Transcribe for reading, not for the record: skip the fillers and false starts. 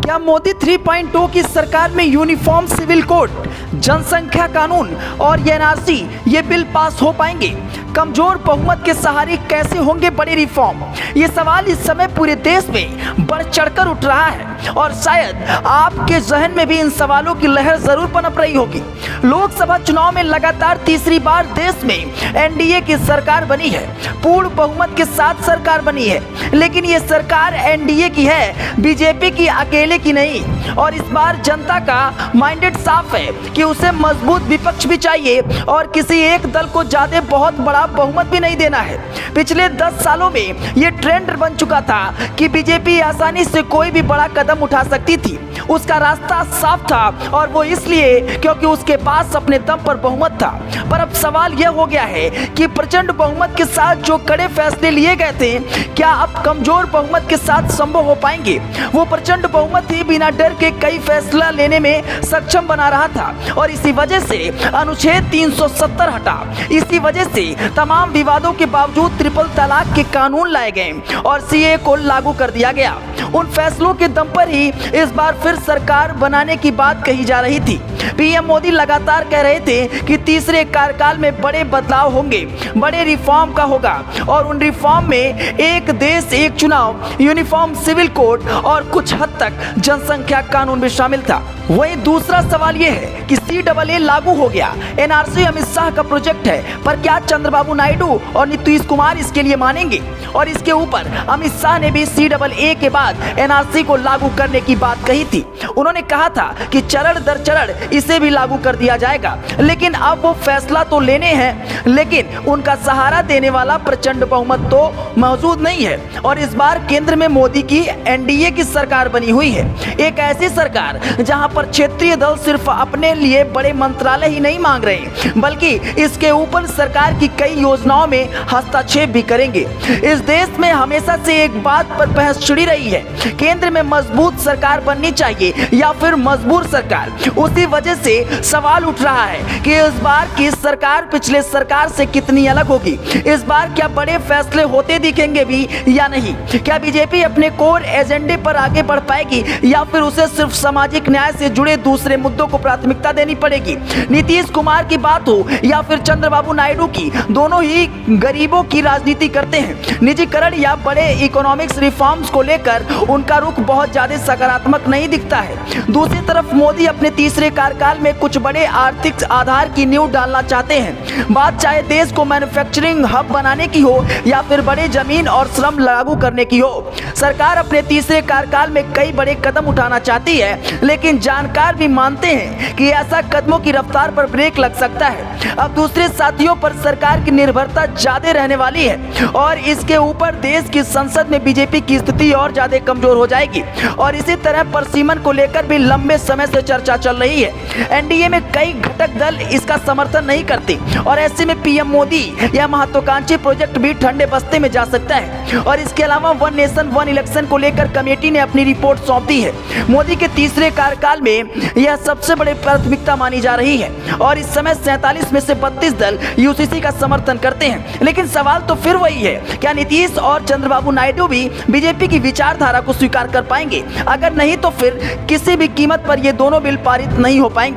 क्या मोदी 3.0 की सरकार में यूनिफॉर्म सिविल कोड, जनसंख्या कानून और एनआरसी ये बिल पास हो पाएंगे? कमजोर बहुमत के सहारे कैसे होंगे बड़े रिफॉर्म? ये सवाल इस समय पूरे देश में बढ़ चढ़कर उठ रहा है और शायद आपके जहन में भी इन सवालों की लहर जरूर पनप रही होगी। लोकसभा चुनाव में लगातार तीसरी बार देश में एनडीए की सरकार बनी है, पूर्ण बहुमत के साथ सरकार बनी है, लेकिन ये सरकार एनडीए की है, बीजेपी की अकेले की नहीं। और इस बार जनता का माइंडेड साफ है कि उसे मजबूत विपक्ष भी चाहिए और किसी एक दल को ज्यादा बहुत बड़ा बहुमत भी नहीं देना है। पिछले 10 सालों में ये ट्रेंड बन चुका था कि बीजेपी आसानी से कोई भी बड़ा कदम उठा सकती थी, उसका रास्ता साफ था और वो इसलिए क्योंकि उसके पास अपने दम पर बहुमत था। पर अब सवाल यह हो गया है कि प्रचंड बहुमत के साथ जो कड़े फैसले लिए गए थे, क्या अब कमजोर बहुमत के साथ संभव हो पाएंगे? वो प्रचंड बहुमत ही बिना डर के कई फैसला लेने में सक्षम बना रहा था और इसी वजह से अनुच्छेद 370 हटा। इसी वजह से तमाम विवादों के बावजूद ट्रिपल तलाक के कानून लाए गए और सीए को लागू कर दिया गया। उन फैसलों के दम पर ही इस बार फिर सरकार बनाने की बात कही जा रही थी। पीएम मोदी लगातार कह रहे थे कि तीसरे कार्यकाल में बड़े बदलाव होंगे, बड़े रिफॉर्म का होगा और उन रिफॉर्म में एक देश एक चुनाव, यूनिफॉर्म सिविल कोड और कुछ हद तक जनसंख्या कानून भी शामिल था। वहीं दूसरा सवाल यह है कि सीएए लागू हो गया, एनआरसी अमित शाह का प्रोजेक्ट है, पर क्या चंद्रबाबू नायडू और नीतीश कुमार इसके लिए मानेंगे? और इसके ऊपर अमित शाह ने भी सीएए के बाद एनआरसी को लागू करने की बात कही थी। उन्होंने कहा था कि चरण दर चरण इसे भी लागू कर दिया जाएगा, लेकिन अब वो फैसला तो लेने हैं, लेकिन उनका सहारा देने वाला प्रचंड बहुमत तो मौजूद नहीं है। और इस बार केंद्र में मोदी की एनडीए की सरकार बनी हुई है, एक ऐसी सरकार जहां पर क्षेत्रीय दल सिर्फ अपने लिए बड़े मंत्रालय ही नहीं मांग रहे, बल्कि इसके ऊपर सरकार की कई योजनाओं में हस्तक्षेप भी करेंगे। इस देश में हमेशा से एक बात पर बहस छिड़ी रही है, केंद्र में मजबूत सरकार बननी चाहिए या फिर मजबूर सरकार। उसी वजह से सवाल उठ रहा है कि इस बार की सरकार पिछले सरकार से कितनी अलग होगी। इस बार क्या बड़े फैसले होते दिखेंगे भी या नहीं? क्या बीजेपी अपने कोर एजेंडे पर आगे बढ़ पाएगी या फिर उसे सिर्फ सामाजिक न्याय से जुड़े दूसरे मुद्दों को प्राथमिकता देनी पड़ेगी? नीतीश कुमार की बात हो या फिर चंद्रबाबू नायडू की, दोनों ही गरीबों की राजनीति करते हैं। निजीकरण या बड़े इकोनॉमिक्स रिफॉर्म्स को लेकर उनका रुख बहुत ज्यादा सकारात्मक नहीं दिखता है। दूसरी तरफ मोदी अपने तीसरे कार्यकाल में कुछ बड़े आर्थिक आधार की नींव डालना चाहते हैं। बात चाहे देश को मैन्युफैक्चरिंग हब बनाने की हो या फिर बड़े जमीन और श्रम लागू करने की हो, सरकार अपने तीसरे कार्यकाल में कई बड़े कदम उठाना चाहती है, लेकिन जानकार भी मानते हैं कि ऐसा कदमों की रफ्तार पर ब्रेक लग सकता है। अब दूसरे साथियों पर सरकार की निर्भरता ज्यादा रहने वाली है और इसके ऊपर देश की संसद में बीजेपी की स्थिति और ज्यादा कमजोर हो जाएगी। और इसी तरह परसीमन को लेकर भी लंबे समय से चर्चा चल रही है। एनडीए में कई घटक दल इसका समर्थन नहीं करते और ऐसे में पीएम मोदी यह महत्वाकांक्षी प्रोजेक्ट भी ठंडे बस्ते में जा सकता है। और इसके अलावा वन नेशन वन इलेक्शन को लेकर कमेटी ने अपनी रिपोर्ट सौंप दी है। मोदी के तीसरे कार्यकाल में यह सबसे बड़ी प्राथमिकता मानी जा रही है और इस समय 47 में से 32 दल यूसीसी का समर्थन करते हैं। लेकिन सवाल तो फिर वही है, क्या नीतीश और चंद्रबाबू नायडू भी बीजेपी की विचारधारा को स्वीकार कर पाएंगे? अगर नहीं तो फिर किसी भी कीमत पर ये दोनों बिल पारित नहीं हो पाएंगे।